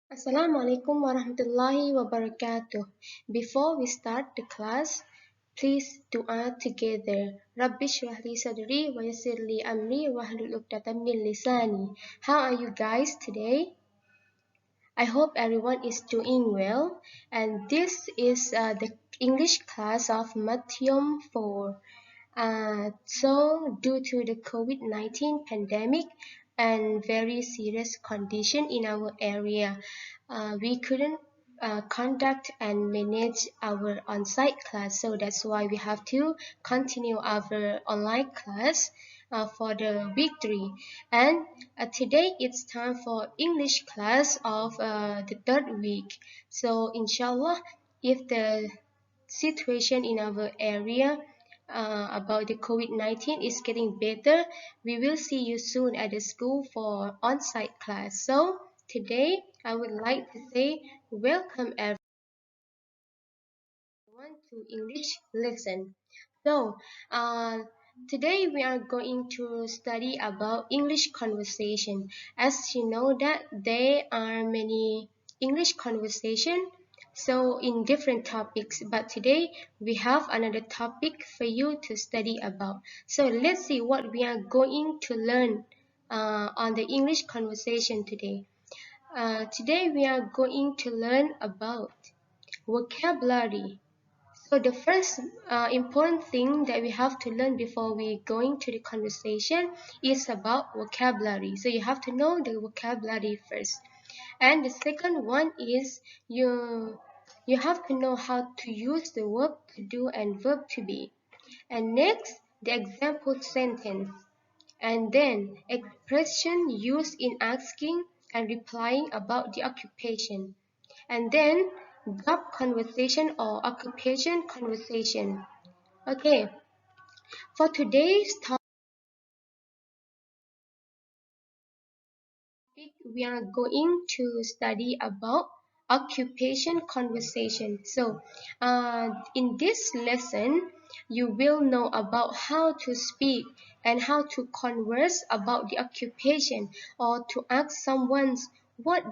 Assalamu alaikum warahmatullahi wabarakatuh. Before we start the class, please dua together. Rabbi shrah li sadri wa yassir li amri wahlul 'uqdatam min lisani. How are you guys today? I hope everyone is doing well. And this is the English class of md.4. So due to the COVID-19 pandemic and very serious condition in our area, we couldn't conduct and manage our on-site class. So that's why we have to continue our online class for the week 3. And today it's time for English class of the 3rd week. So inshallah, if the situation in our area about the COVID-19 is getting better, we will see you soon at the school for on-site class. So today I would like to say welcome everyone to English lesson. So today we are going to study about English conversation. As you know that there are many English conversation, so in different topics, but today we have another topic for you to study about. So let's see what we are going to learn on the English conversation today. Today we are going to learn about vocabulary. So the first important thing that we have to learn before we go into the conversation is about vocabulary. So you have to know the vocabulary first. And the second one is you have to know how to use the verb to do and verb to be. And next, the example sentence. And then expression used in asking and replying about the occupation. And then job conversation or occupation conversation. Okay, for today's topic, we are going to study about occupation conversation. So in this lesson, you will know about how to speak and how to converse about the occupation, or to ask someone what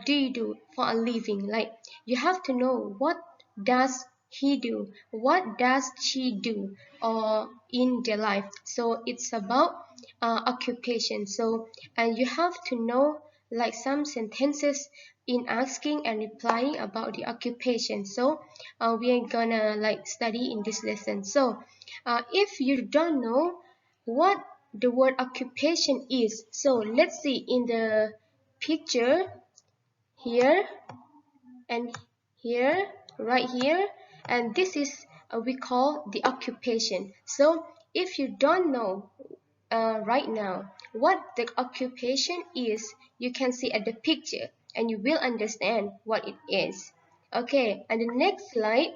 do you do for a living. Like, you have to know what does he do, what does she do, or in their life. So it's about occupation. So and you have to know like some sentences in asking and replying about the occupation. So we are gonna like study in this lesson. So if you don't know what the word occupation is, so let's see in the picture here and here, right here, and this is we call the occupation. So if you don't know right now what the occupation is, you can see at the picture and you will understand what it is. Okay, and the next slide.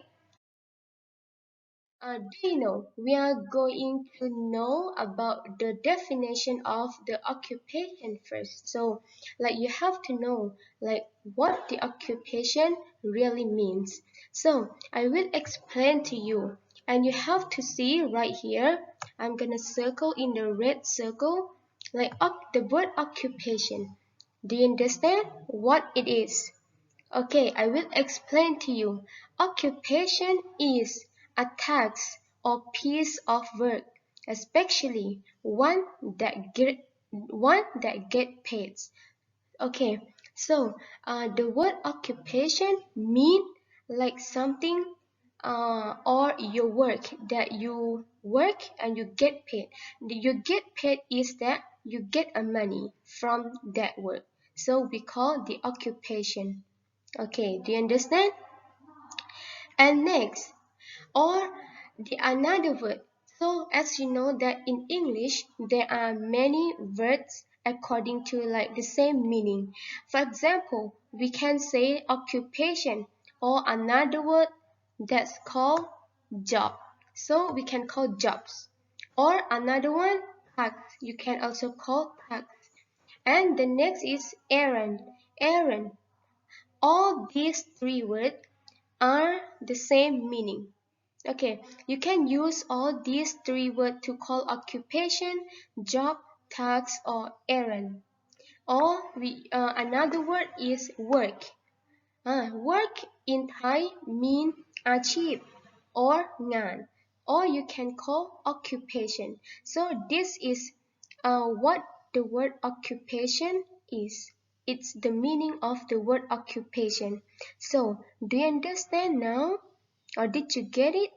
Do you know we are going to know about the definition of the occupation first. So like you have to know like what the occupation really means. So I will explain to you, and you have to see right here. I'm gonna circle in the red circle like the word occupation. Do you understand what it is? Okay, I will explain to you. Occupation is a task or piece of work, especially one that get paid. Okay, so the word occupation mean like something or your work that you work and you get paid. You get paid is that you get a money from that work. So we call the occupation. Okay, do you understand? And next, or the another word. So as you know that in English, there are many words according to like the same meaning. For example, we can say occupation, or another word that's called job. So we can call jobs. Or another one, tax. You can also call tax. And the next is errand. Errand. All these three words are the same meaning. Okay, you can use all these three words to call occupation, job, task, or errand. or another word is work. Work in Thai mean อาชีพ or งาน or you can call occupation. So this is what the word occupation is. It's the meaning of the word occupation. So do you understand now, or did you get it?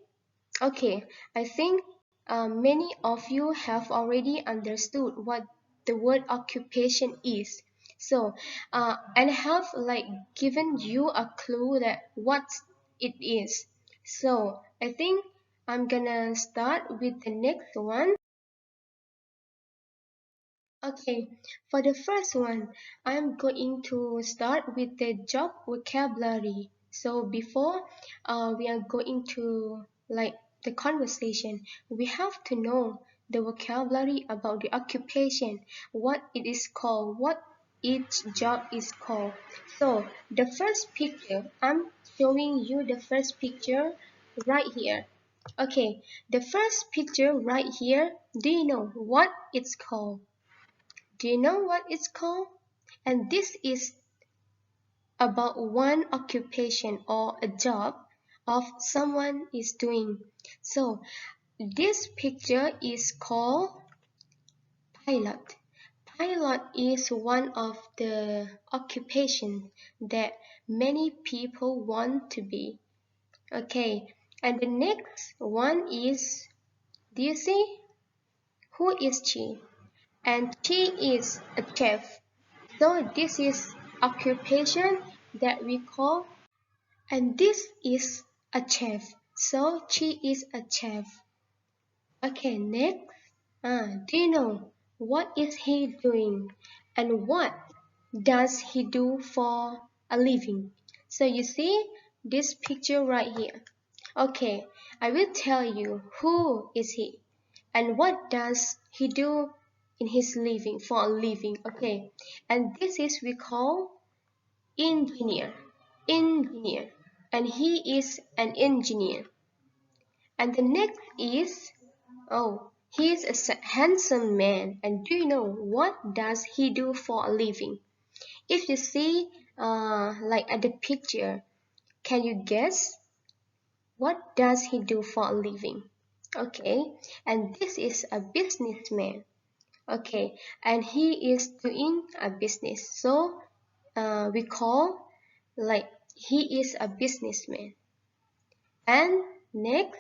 Okay, I think many of you have already understood what the word occupation is. So, and have like given you a clue that what it is. So, I think I'm gonna start with the next one. Okay, for the first one, I'm going to start with the job vocabulary. So before we are going to like the conversation, we have to know the vocabulary about the occupation, what it is called, what each job is called. So the first picture, I'm showing you the first picture right here. Okay, the first picture right here, do you know what it's called? Do you know what it's called? And this is about one occupation or a job of someone is doing. So this picture is called pilot. Pilot is one of the occupations that many people want to be. Okay, and the next one is, do you see? Who is she? And she is a chef. So this is occupation that we call, and this is a chef. So she is a chef. Okay, next. Do you know what is he doing and what does he do for a living? So you see this picture right here. Okay, I will tell you who is he and what does he do in his living for a living. Okay, and this is we call engineer, engineer, and he is an engineer. And the next is, oh, he is a handsome man. And do you know what does he do for a living? If you see like at the picture, can you guess what does he do for a living? Okay, and this is a businessman. Okay, and he is doing a business. So we call like he is a businessman. And next,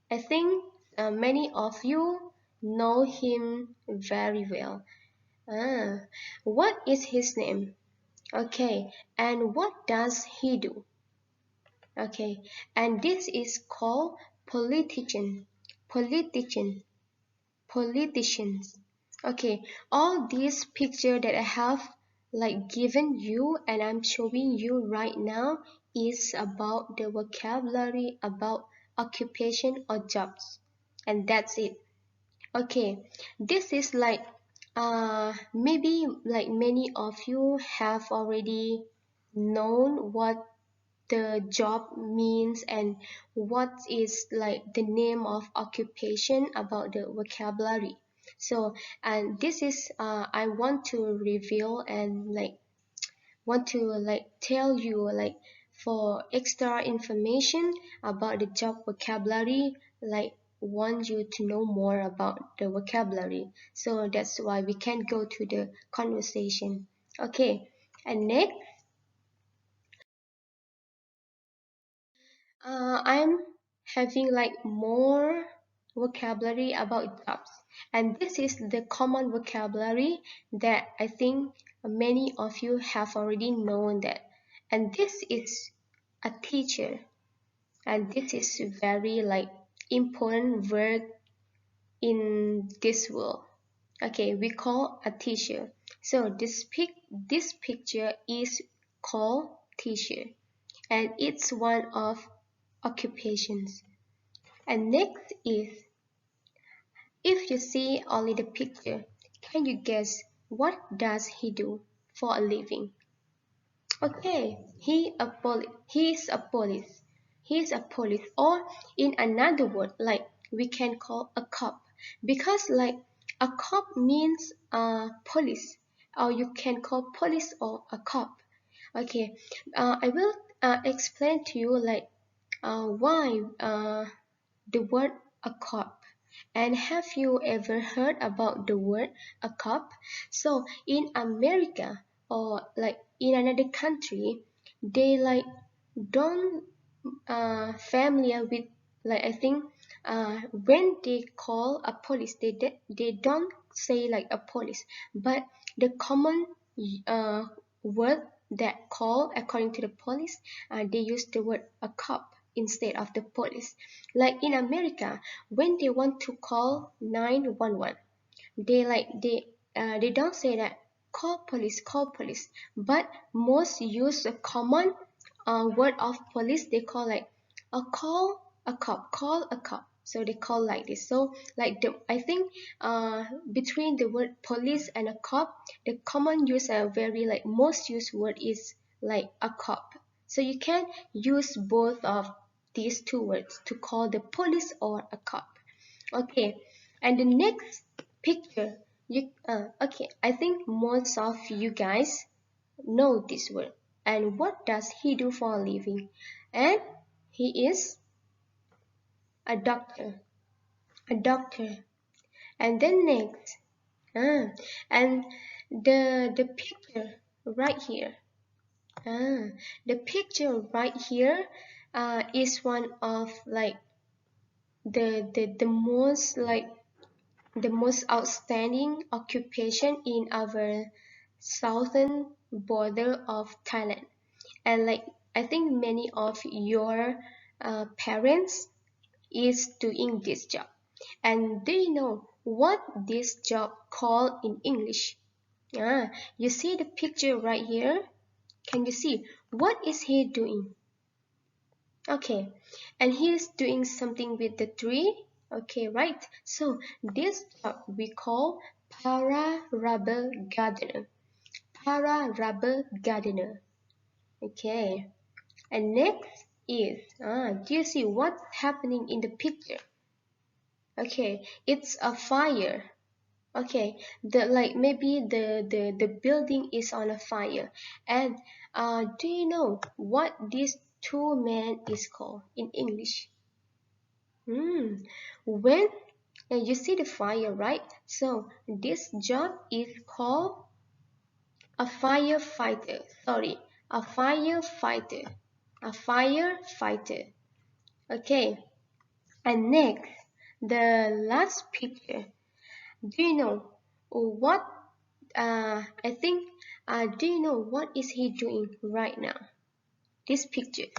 I think many of you know him very well. What is his name? Okay, and what does he do? Okay, and this is called politician, politician, politicians. Okay, all these picture that I have like given you and I'm showing you right now is about the vocabulary about occupation or jobs, and that's it. Okay, this is like maybe like many of you have already known what the job means and what is like the name of occupation about the vocabulary. So and this is I want to reveal and like want to like tell you like for extra information about the job vocabulary, like want you to know more about the vocabulary. So that's why we can go to the conversation. Okay, and next I'm having like more vocabulary about jobs, and this is the common vocabulary that I think many of you have already known that. And this is a teacher, and this is very like important word in this world. Okay, we call a teacher. So this picture is called teacher, and it's one of occupations. And next is, if you see only the picture, can you guess what does he do for a living? Okay, he is a police. He is a police, or in another word, like we can call a cop, because like a cop means police, or you can call police or a cop. Okay, I will explain to you like why the word a cop. And have you ever heard about the word a cop? So in America or like in another country, they like don't familiar with, like I think when they call a police, they don't say like a police, but the common uh, word that call according to the police, they use the word a cop instead of the police. Like in America, when they want to call 911, they don't say that call police, but most use a common word of police. They call like call a cop. So they call like this. So like I think between the word police and a cop, the common use very like most used word is like a cop. So you can use both of these two words to call the police or a cop. Okay, and the next picture, okay, I think most of you guys know this word. And what does he do for a living? And he is a doctor. A doctor. And then next, and the picture right here. The picture right here is one of like the most like the most outstanding occupation in our southern border of Thailand. And like I think many of your parents is doing this job. And do you know what this job called in English? You see the picture right here? Can you see what is he doing? Okay, and he's doing something with the tree. Okay, right. So this job we call para rubber gardener. Para rubber gardener. Okay, and next is do you see what's happening in the picture? Okay, it's a fire. Okay, the like maybe the building is on a fire. And do you know what these two men is called in English? When you see the fire, right? So this job is called a firefighter. Sorry, a firefighter. A firefighter. Okay, and next, the last picture. Do you know what? I think. Do you know what is he doing right now? This picture.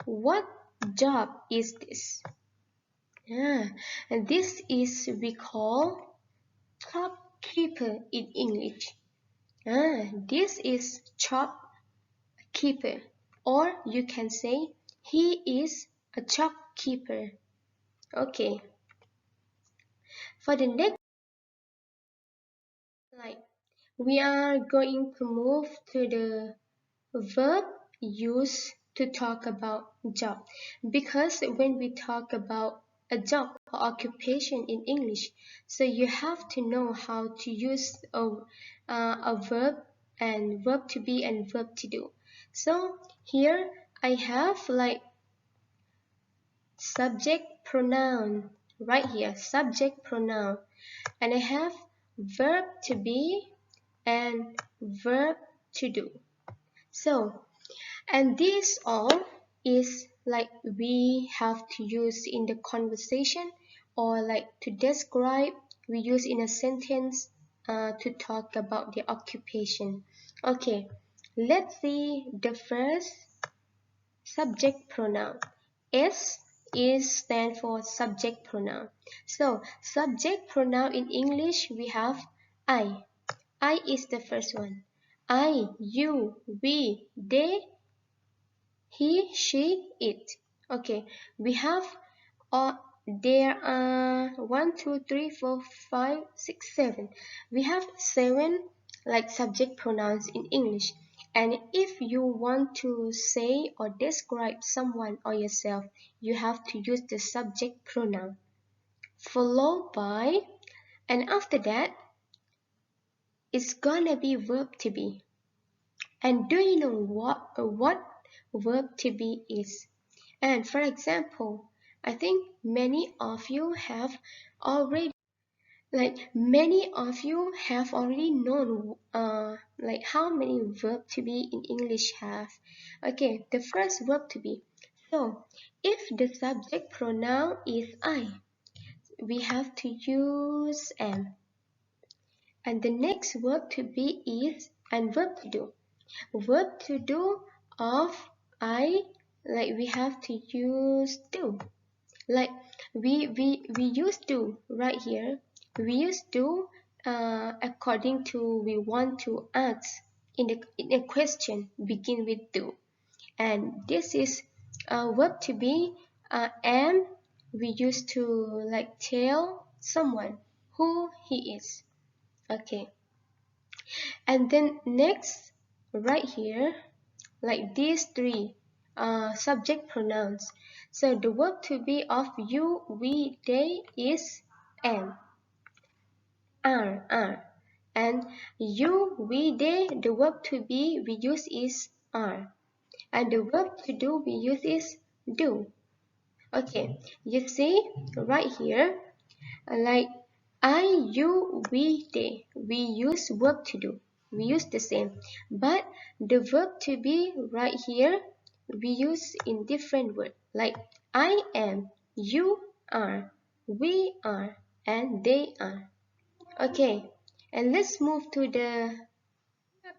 What job is this? And this is we call shopkeeper in English. This is shopkeeper, or you can say he is a shopkeeper. Okay. For the next slide, we are going to move to the verb used to talk about job, because when we talk about a job or occupation in English, so you have to know how to use a verb and verb to be and verb to do. So here I have like subject pronoun right here, subject pronoun, and I have verb to be and verb to do. So, and this all is like we have to use in the conversation, or like to describe, we use in a sentence to talk about the occupation. Okay, let's see the first subject pronoun. S is stand for subject pronoun. So subject pronoun in English we have I. I is the first one. I, you, we, they, he, she, it. Okay, we have there are 1, 2, 3, 4, 5, 6, 7. We have 7 like subject pronouns in English. And if you want to say or describe someone or yourself, you have to use the subject pronoun, followed by, and after that, it's gonna be verb to be. And do you know what verb to be is? And for example, I think many of you have already known like how many verb to be in English have. Okay, the first verb to be. So if the subject pronoun is I, we have to use am. And the next verb to be is and verb to do. Verb to do of I, like we have to use do. Like we use do right here. We use do according to we want to ask in a question begin with do. And this is verb to be am. We used to like tell someone who he is. Okay, and then next right here, like these three subject pronouns. So the verb to be of you, we, they is am, are. And you, we, they, the verb to be we use is are. And the verb to do we use is do. Okay, you see right here, like I, you, we, they, we use verb to do. We use the same. But the verb to be right here, we use in different words. Like I am, you are, we are, and they are. Okay, and let's move to the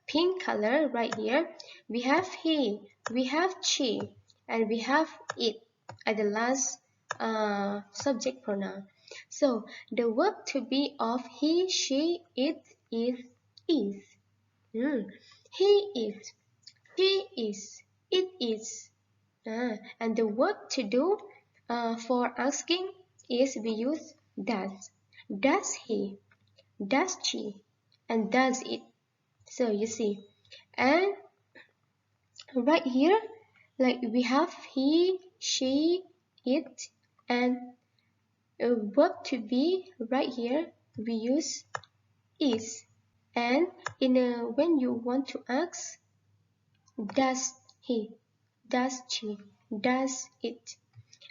pink color right here. We have he, we have she, and we have it at the last subject pronoun. So the verb to be of he, she, it is is. He is, she is, it is. And the verb to do for asking is we use does. Does he, does she, and does it. So you see, and right here, like we have he, she, it, and a verb to be right here, we use is. And when you want to ask, does he, does she, does it.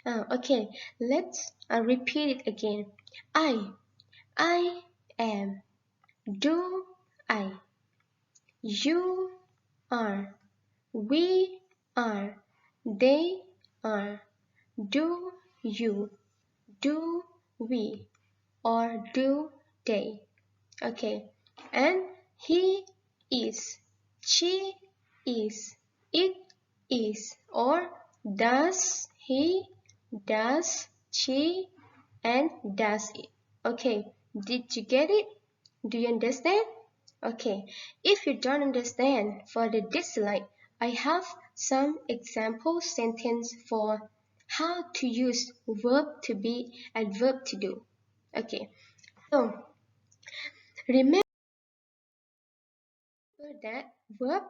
Okay, let's repeat it again. I am, do I, you are, we are, they are, do you, do we, or do they. Okay, and he is, she is, it is, or does he, does she, and does it. Okay, did you get it? Do you understand? Okay, if you don't understand for the dislike, I have some example sentence for how to use verb to be and verb to do. Okay, so remember that verb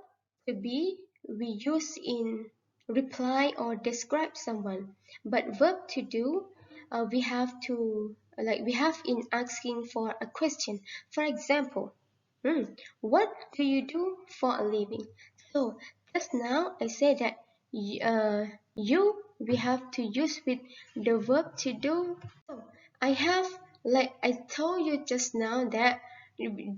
to be we use in reply or describe someone, but verb to do we have in asking for a question. For example, what do you do for a living? So just now I say that you we have to use with the verb to do. So I have, like I told you just now, that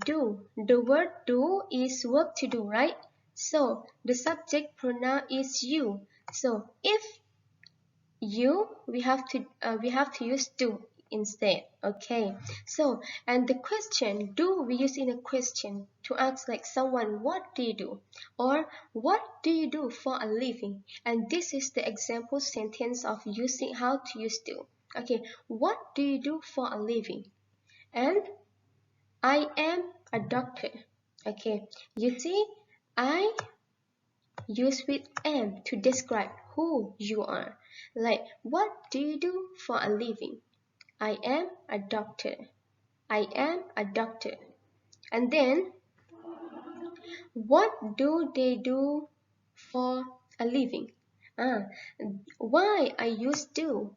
do, the word do is verb to do, right? So the subject pronoun is you. So if you, we have to use do instead. Okay, so and the question do we use in a question to ask like someone what do you do, or what do you do for a living. And this is the example sentence of using how to use do. Okay, what do you do for a living? And I am a doctor. Okay, you see, I use with am to describe who you are. Like, what do you do for a living? I am a doctor. I am a doctor. And then, what do they do for a living? Why I use do?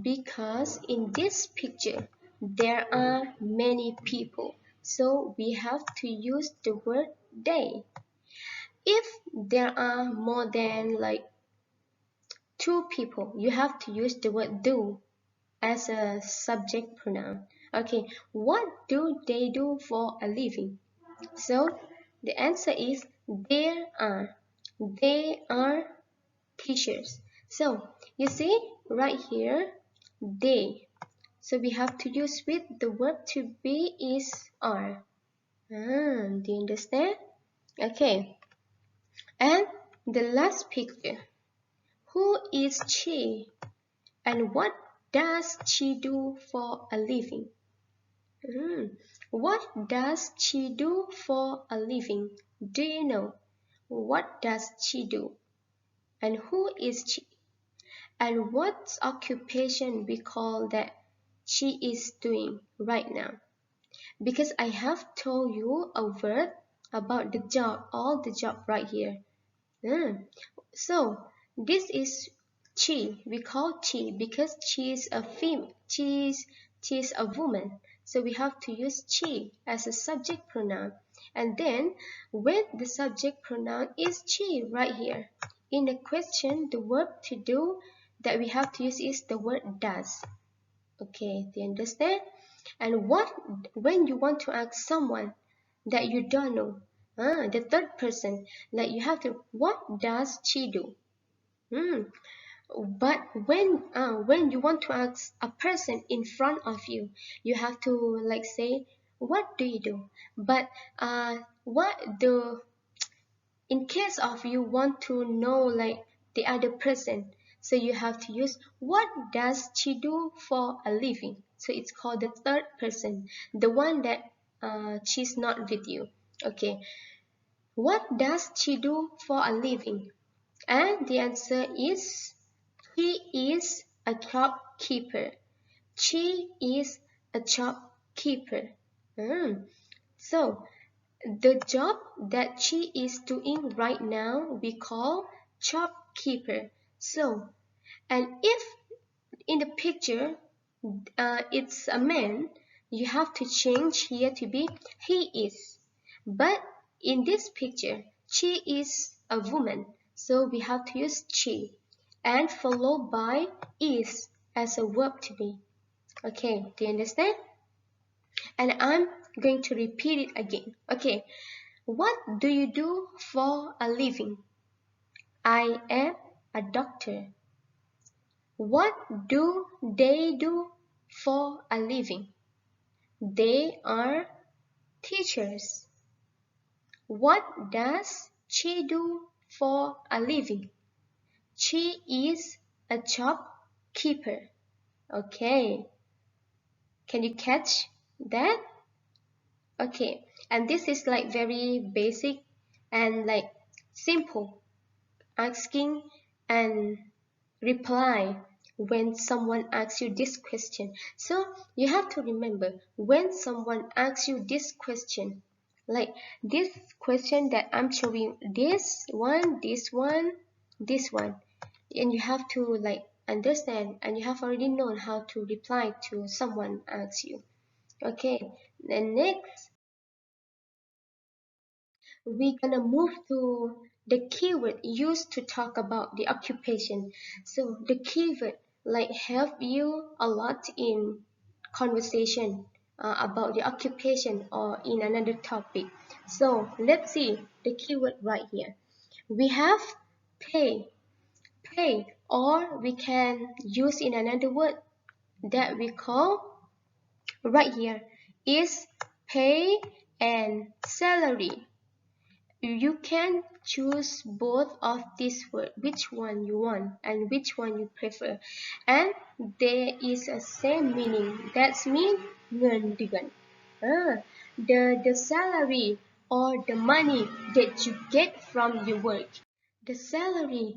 Because in this picture, there are many people. so we have to use the word they. If there are more than like 2 people, you have to use the word do as a subject pronoun. Okay, what do they do for a living? So the answer is they are teachers. So you see right here, they. So we have to use with the verb to be is are. Do you understand? Okay. And the last picture. Who is she? And what does she do for a living? What does she do for a living? Do you know? What does she do? And who is she? And what occupation we call that she is doing right now? Because I have told you a word about the job, all the job right here. So this is she. We call she because she is a female. She is a woman. So we have to use she as a subject pronoun. And then when the subject pronoun is she right here. In the question, the verb to do that we have to use is the word does. Okay, do you understand? And when you want to ask someone that you don't know, the third person, like you have to, what does she do? But when you want to ask a person in front of you, you have to like say, what do you do? But in case of you want to know like the other person, so you have to use what does she do for a living? So it's called the third person, the one that she's not with you. Okay, what does she do for a living? And the answer is she is a shopkeeper. She is a shopkeeper. So the job that she is doing right now we call shopkeeper. So, and if in the picture it's a man, you have to change here to be he is. But in this picture, she is a woman, so we have to use she and followed by is as a verb to be. Okay, do you understand? And I'm going to repeat it again. Okay, what do you do for a living? I am a doctor. What do they do for a living? They are teachers. What does she do for a living? She is a shopkeeper. Okay. Can you catch that? Okay. And this is like very basic and like simple. Asking and reply when someone asks you this question. So you have to remember when someone asks you this question, like this question that I'm showing, this one, and you have to like understand and you have already known how to reply to someone asks you. Okay, then next we're gonna move to the keyword used to talk about the occupation. So the keyword like help you a lot in conversation about the occupation or in another topic. So let's see the keyword right here. We have pay, or we can use in another word that we call right here is pay and salary. You can choose both of these words, which one you want and which one you prefer. And there is a same meaning. That's mean เงินเดือน the salary or the money that you get from your work. The salary,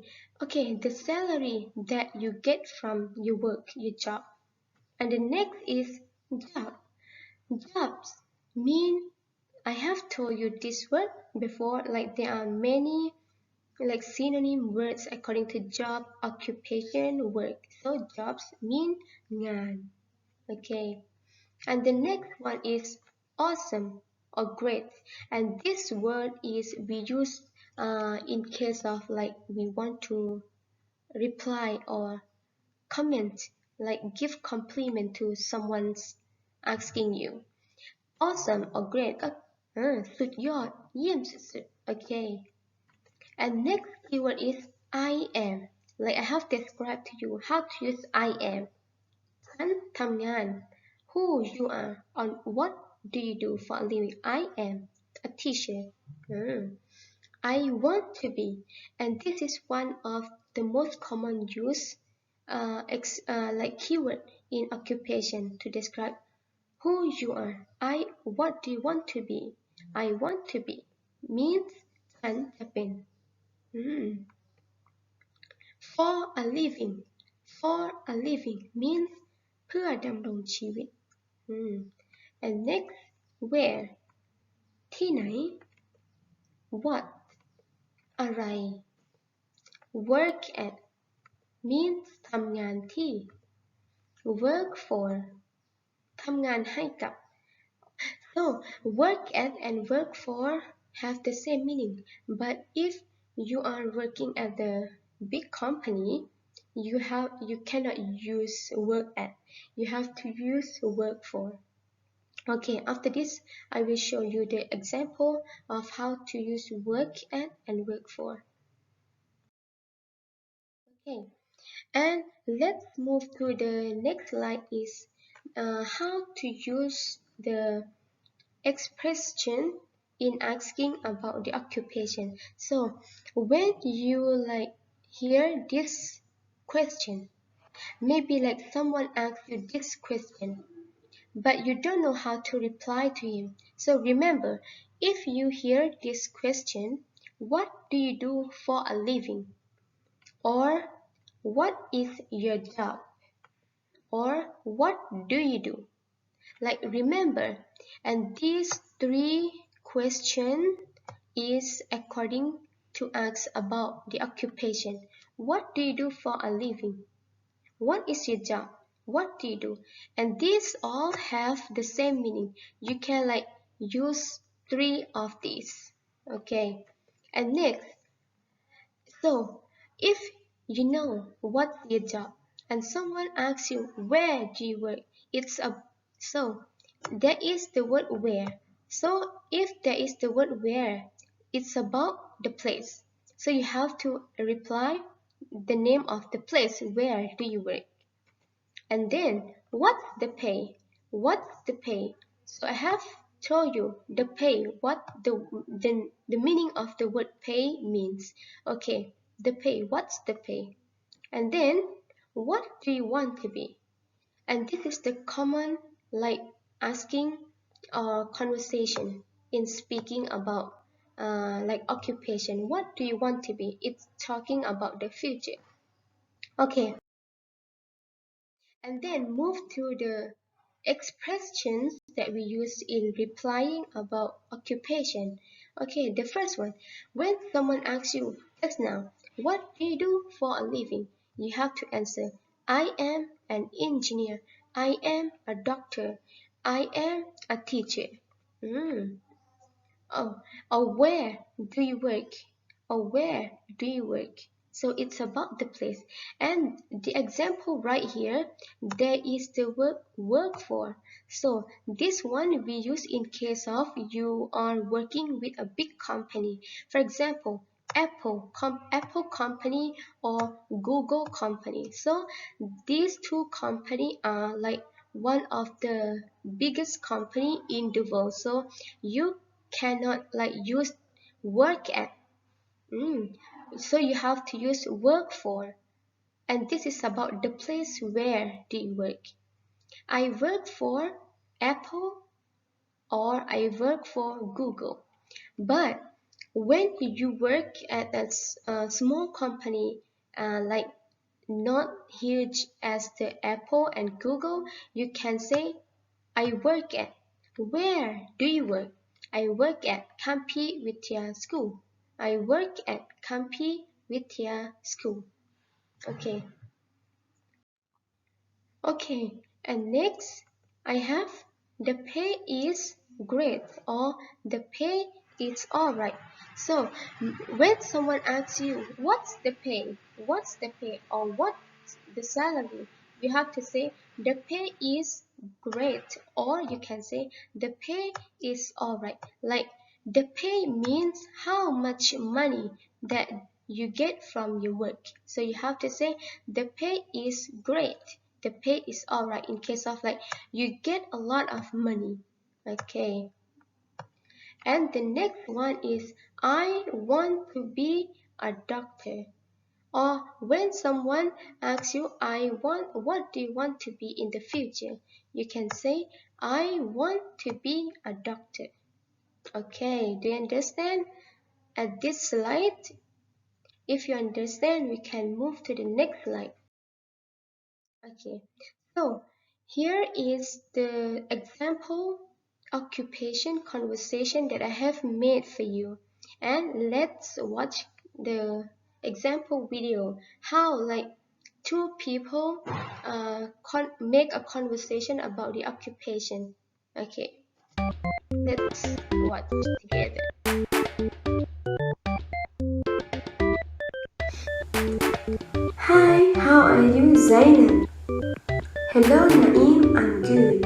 okay, the salary that you get from your work, your job. And the next is job. Jobs mean I have told you this word before, like there are many like synonym words according to job, occupation, work. So jobs mean งาน okay. And the next one is awesome, or great. And this word is we use in case of like we want to reply or comment, like give compliment to someone's asking you. Awesome or great ก็สุดยอดเยี่ยมสุดๆ okay. And next keyword is I am. Like I have described to you how to use I am. ฉันทำงาน who you are or what do you do for a living. I am a teacher. I want to be, and this is one of the most common use like keyword in occupation to describe who you are. What do you want to be? I want to be means ฉันจะเป็น For a living. For a living means เพื่อดำรงชีวิต And next, where ที่ไหน What อะไร Work at means ทำงานที่ Work for ทำงานให้กับ So work at and work for have the same meaning, but if you are working at the big company, you cannot use work at. You have to use work for. Okay, after this, I will show you the example of how to use work at and work for. Okay, and let's move to the next slide is how to use the expression in asking about the occupation. So when you like hear this question, maybe like someone asks you this question, but you don't know how to reply to him. So remember, if you hear this question, what do you do for a living? Or what is your job? Or what do you do? Like remember, and these three questions is according to ask about the occupation. What do you do for a living? What is your job? What do you do? And these all have the same meaning. You can like use three of these. Okay. And next, so if you know what's your job and someone asks you where do you work, it's a so there is the word where. So if there is the word where, it's about the place. So you have to reply the name of the place where do you work. And then what's the pay? What's the pay? So I have told you the pay, what the meaning of the word pay means. Okay, the pay, what's the pay? And then what do you want to be? And this is the common like asking or conversation in speaking about like occupation. What do you want to be? It's talking about the future. Okay. And then move to the expressions that we use in replying about occupation. Okay, the first one, when someone asks you just now, what do you do for a living? You have to answer, I am an engineer, I am a doctor, I am a teacher. Or where do you work? Or where do you work? So it's about the place. And the example right here, there is the word work for. So this one we use in case of you are working with a big company. For example, Apple company or Google company. So these two companies are like one of the biggest company in the world. So you cannot like use work at. So you have to use work for. And this is about the place where do you work. I work for Apple or I work for Google. But when you work at a small company like not huge as the Apple and Google, you can say I work at. Where do you work? I work at Kampi Vidya School. I work at Kampi Vidya School. Okay. Okay, and next I have the pay is great or the pay is alright. So when someone asks you what's the pay, or what's the salary, you have to say the pay is great, or you can say the pay is alright. Like the pay means how much money that you get from your work. So you have to say the pay is great, the pay is alright, in case of like you get a lot of money. Okay. And the next one is I want to be a doctor. Or when someone asks you what do you want to be in the future, you can say I want to be a doctor. Okay, do you understand? At this slide, if you understand, we can move to the next slide. Okay, so here is the example occupation conversation that I have made for you, and let's watch the example video how like two people make a conversation about the occupation. Okay, let's watch together. Hi, how are you, Zainab? Hello, Naeem, I'm good.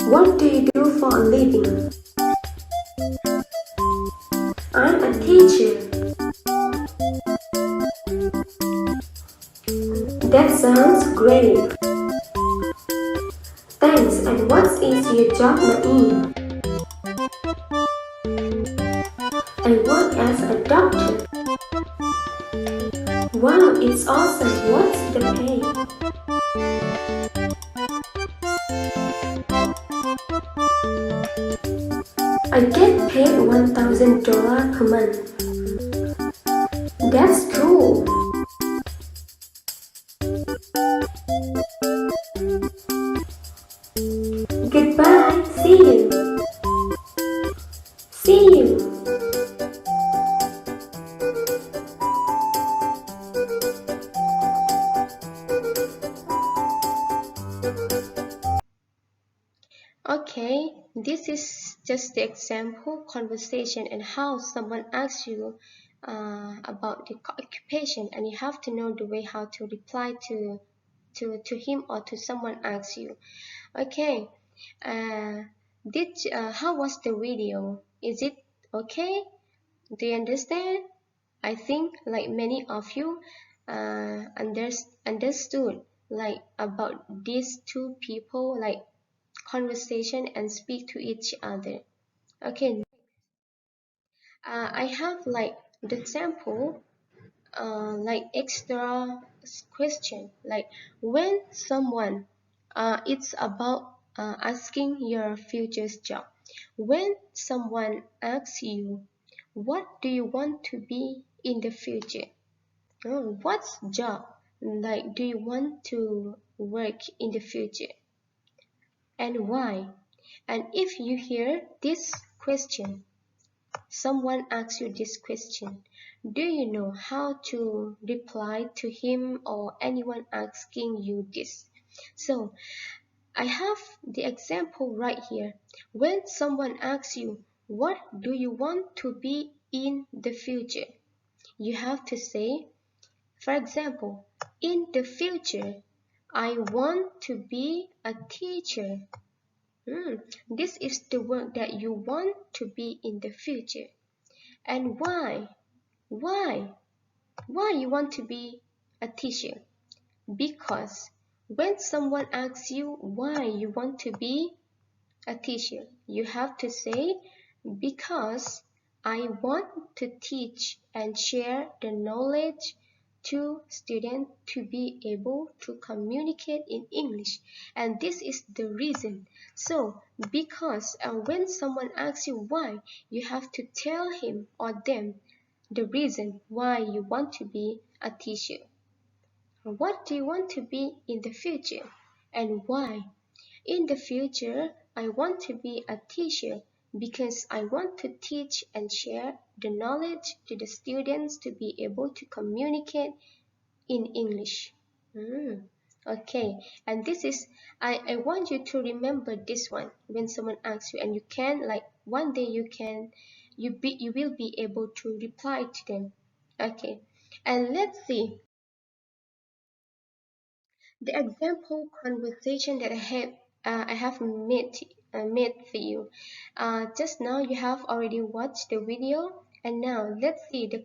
What do you do for a living? I'm a teacher. That sounds great. Thanks, and what is your job, Naeem? I work as a doctor. Wow, it's awesome. What's the pay? I get paid $1,000 per month. That's cool. Goodbye. See you. See you. Okay, this is just the example conversation and how someone asks you about the occupation, and you have to know the way how to reply to him or to someone asks you. Okay, how was the video? Is it okay? Do you understand? I think like many of you understood like about these two people like conversation and speak to each other. Okay, I have like the sample like extra question, like when someone it's about asking your future's job. When someone asks you what do you want to be in the future, what's job, like do you want to work in the future and why? And if you hear this question, someone asks you this question, do you know how to reply to him or anyone asking you this? So I have the example right here. When someone asks you, what do you want to be in the future? You have to say, for example, in the future, I want to be a teacher. This is the work that you want to be in the future. And why? Why? Why you want to be a teacher? Because when someone asks you why you want to be a teacher, you have to say, because I want to teach and share the knowledge to students to be able to communicate in English. And this is the reason. So, because when someone asks you why, you have to tell him or them the reason why you want to be a teacher. What do you want to be in the future and why? In the future, I want to be a teacher because I want to teach and share the knowledge to the students to be able to communicate in English. Okay, and this is, I want you to remember this one when someone asks you, and you can, like, one day you will be able to reply to them. Okay, and let's see the example conversation that I have made for you. Just now you have already watched the video, and now let's see the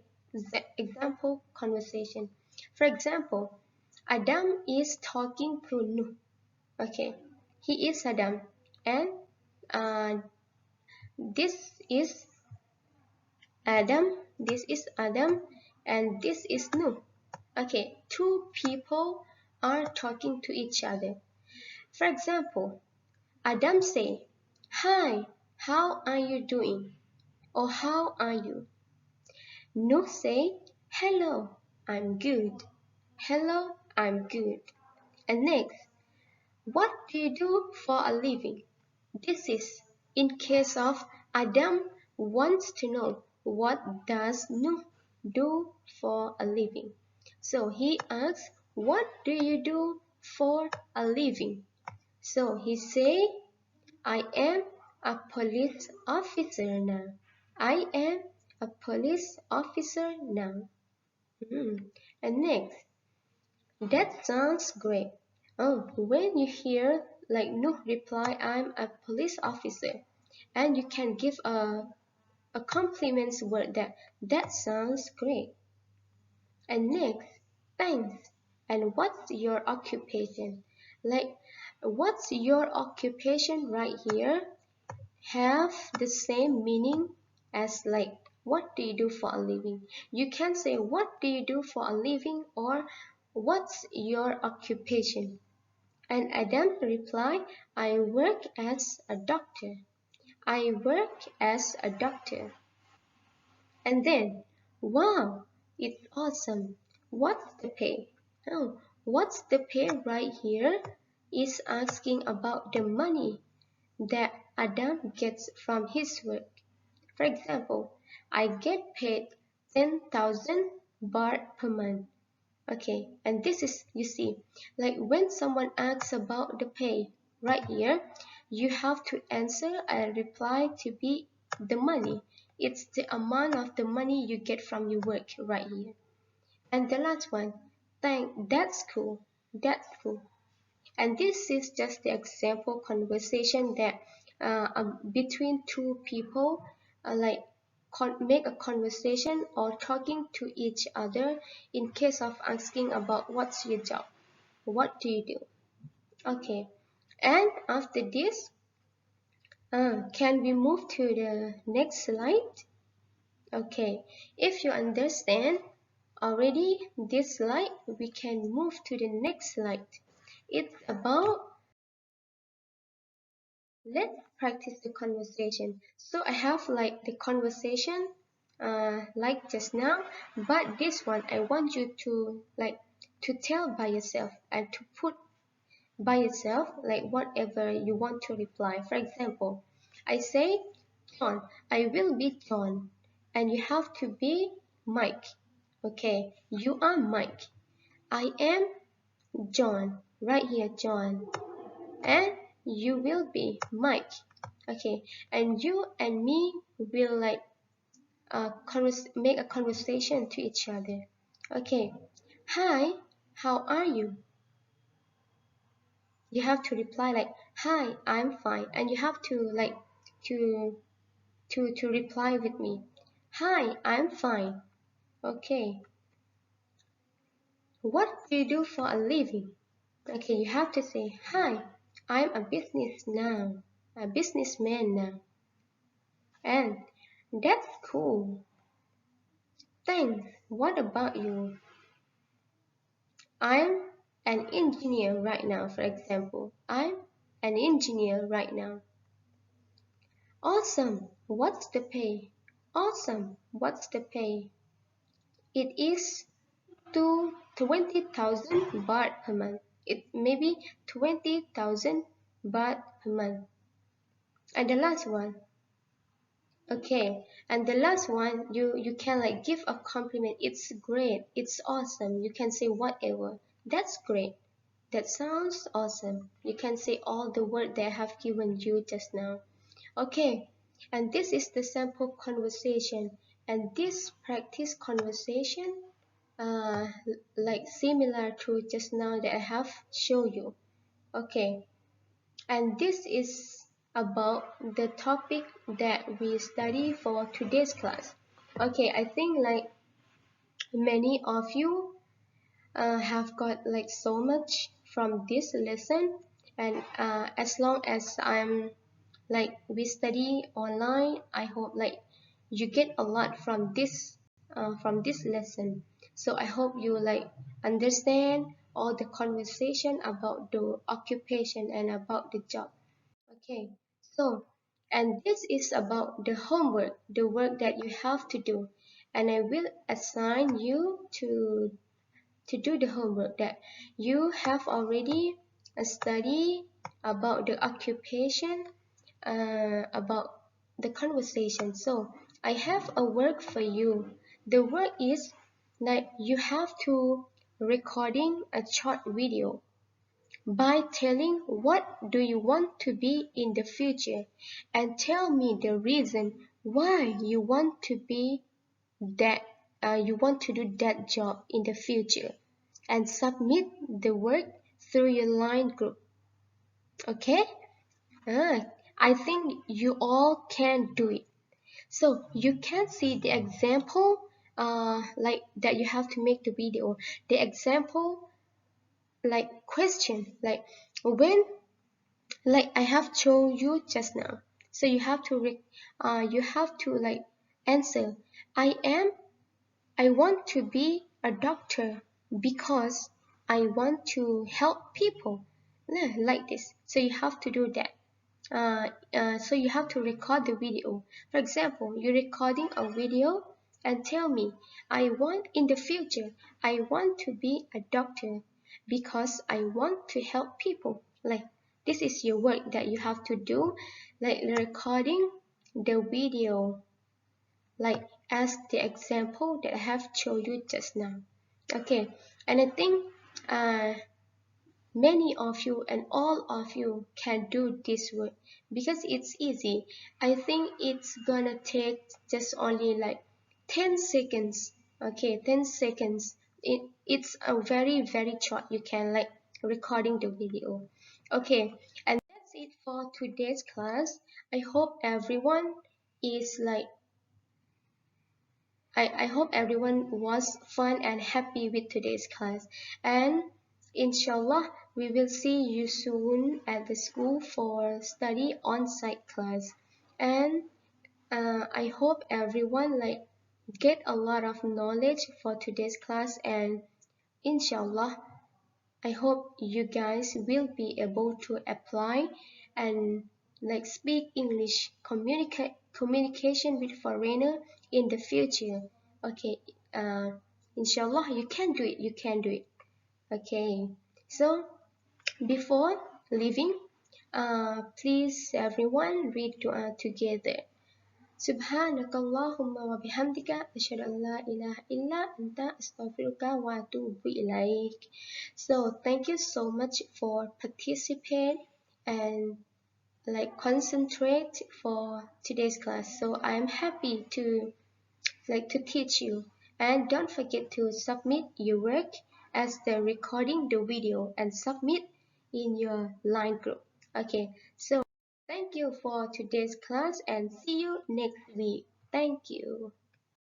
example conversation. For example, Adam is talking to Nuh. Okay, he is Adam, and uh, this is this is Adam, and this is Nuh. Okay, two people are talking to each other. For example, Adam say, "Hi, how are you doing?" or "How are you?" Nuh say, "Hello, I'm good." "Hello, I'm good." And next, "What do you do for a living?" This is in case of Adam wants to know what does Nuh do for a living. So he asks, "What do you do for a living?" So he say, "I am a police officer now." I am a police officer now. And next, "That sounds great." Oh, when you hear like Nuh reply, "I'm a police officer," and you can give a compliments word that sounds great. And next, "Thanks." And what's your occupation? Like, what's your occupation right here have the same meaning as like, what do you do for a living? You can say, "What do you do for a living?" or "What's your occupation?" And Adam replied, "I work as a doctor." I work as a doctor. And then, "Wow, it's awesome. What's the pay?" Oh, what's the pay right here is asking about the money that Adam gets from his work. For example, "I get paid 10,000 baht per month." Okay, and this is, you see, like when someone asks about the pay right here, you have to answer and reply to be the money. It's the amount of the money you get from your work right here. And the last one, that's cool. That's cool. And this is just the example conversation that between two people, like make a conversation or talking to each other in case of asking about what's your job, what do you do. Okay, and after this, can we move to the next slide? Okay, if you understand already this slide, we can move to the next slide. It's about, let's practice the conversation. So I have like the conversation like just now, but this one I want you to like to tell by yourself and to put by yourself like whatever you want to reply. For example, I say, "John, I will be John," and you have to be Mike. Okay, you are Mike. I am John, right here, John, and you will be Mike. Okay, and you and me will like make a conversation to each other. Okay, "Hi, how are you?" You have to reply like, "Hi, I'm fine," and you have to like to reply with me. "Hi, I'm fine." Okay, "What do you do for a living?" Okay, you have to say, "Hi, I'm a businessman now." And that's cool. Thanks. What about you? I'm an engineer right now, for example. I'm an engineer right now. Awesome. What's the pay? Awesome. What's the pay? It is 20,000 baht per month. It may be 20,000 baht per month. And the last one. Okay, and the last one, you can like give a compliment. It's great. It's awesome. You can say whatever. That's great. That sounds awesome. You can say all the word that I have given you just now. Okay, and this is the sample conversation, and this practice conversation like similar to just now that I have shown you. Okay, and this is about the topic that we study for today's class. Okay, I think like many of you have got like so much from this lesson, and as long as I'm like we study online, I hope like you get a lot from this lesson. So I hope you like understand all the conversation about the occupation and about the job. Okay, so and this is about the homework, the work that you have to do, and I will assign you to do the homework that you have already studied about the occupation, about the conversation. So I have a work for you. The work is that you have to recording a short video by telling what do you want to be in the future, and tell me the reason why you want to be that you want to do that job in the future, and submit the work through your line group. Okay, uh, I think you all can do it. So you can see the example like that you have to make the video, the example like question, like when, like I have shown you just now. So you have to like answer, I want to be a doctor because I want to help people. Yeah, like this. So you have to do that. So you have to record the video. For example, you're recording a video and tell me, in the future, I want to be a doctor because I want to help people. Like this is your work that you have to do, like recording the video, like as the example that I have shown you just now. Okay, and I think uh, many of you and all of you can do this work because it's easy. I think it's gonna take just only like 10 seconds. Okay, 10 seconds. It's a very short. You can like recording the video. Okay, and that's it for today's class. I hope everyone is like I hope everyone was fun and happy with today's class. And inshallah, we will see you soon at the school for study on-site class. And I hope everyone like get a lot of knowledge for today's class, and inshallah I hope you guys will be able to apply and like speak English, communication with foreigner in the future. Okay, inshallah you can do it. You can do it. Okay, so before leaving, please everyone read dua together. سبحانك اللهم وبحمدك أشهد أن لا إله إلا أنت أستغفرك وأتوب إليك. So thank you so much for participate and like concentrate for today's class. So I'm happy to teach you, and don't forget to submit your work as the recording the video and submit in your line group. Okay, so thank you for today's class and see you next week. Thank you.